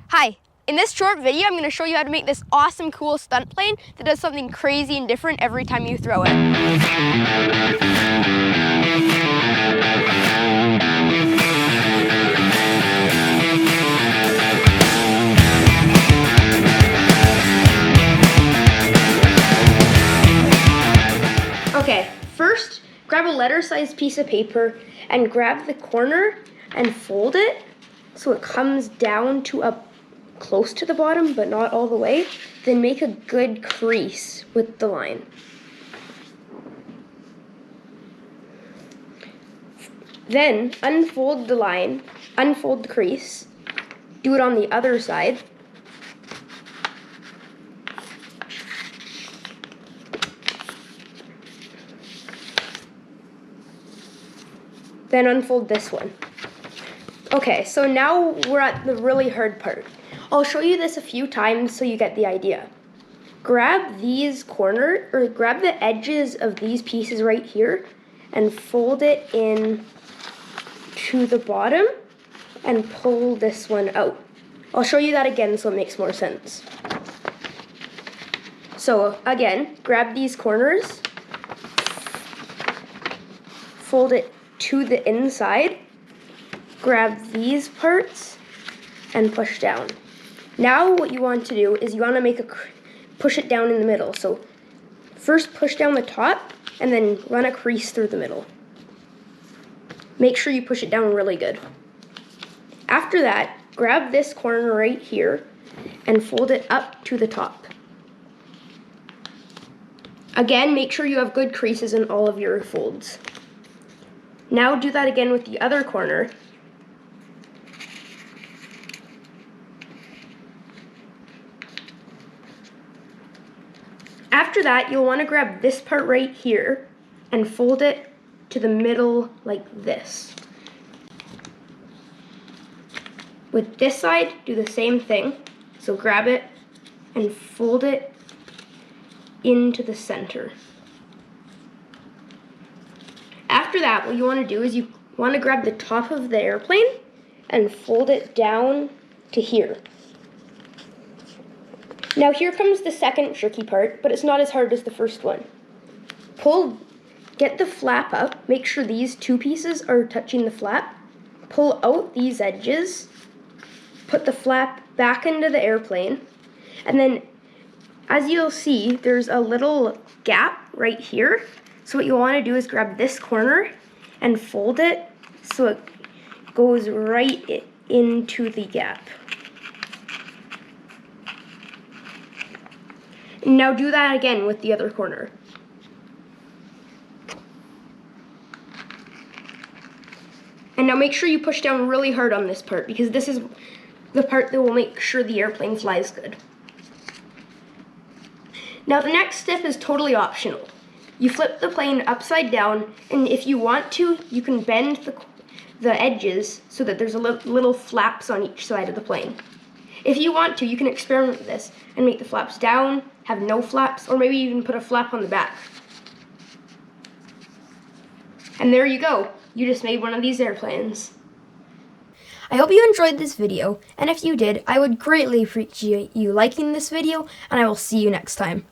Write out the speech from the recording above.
Hi, in this short video I'm going to show you how to make this awesome cool stunt plane that does something crazy and different every time you throw it. Okay, first grab a letter-sized piece of paper and grab the corner and fold it so it comes down to up close to the bottom but not all the way. Then make a good crease with the line. Then unfold the line, unfold the crease, do it on the other side. Then unfold this one. Okay, so now we're at the really hard part. I'll show you this a few times so you get the idea. Grab these grab the edges of these pieces right here and fold it in to the bottom and pull this one out. I'll show you that again so it makes more sense. So again, grab these corners, fold it to the inside, grab these parts, and push down. Now what you want to do is you want to push it down in the middle. So first push down the top, and then run a crease through the middle. Make sure you push it down really good. After that, grab this corner right here and fold it up to the top. Again, make sure you have good creases in all of your folds. Now do that again with the other corner. After that, you'll want to grab this part right here and fold it to the middle like this. With this side, do the same thing. So grab it and fold it into the center. After that, what you want to do is you want to grab the top of the airplane and fold it down to here. Now here comes the second tricky part, but it's not as hard as the first one. Get the flap up, make sure these two pieces are touching the flap. Pull out these edges, put the flap back into the airplane, and then as you'll see, there's a little gap right here. So what you want to do is grab this corner and fold it so it goes right into the gap. Now do that again with the other corner. And now make sure you push down really hard on this part because this is the part that will make sure the airplane flies good. Now the next step is totally optional. You flip the plane upside down, and if you want to, you can bend the edges so that there's little flaps on each side of the plane. If you want to, you can experiment with this and make the flaps down, have no flaps, or maybe even put a flap on the back. And there you go. You just made one of these airplanes. I hope you enjoyed this video, and if you did, I would greatly appreciate you liking this video, and I will see you next time.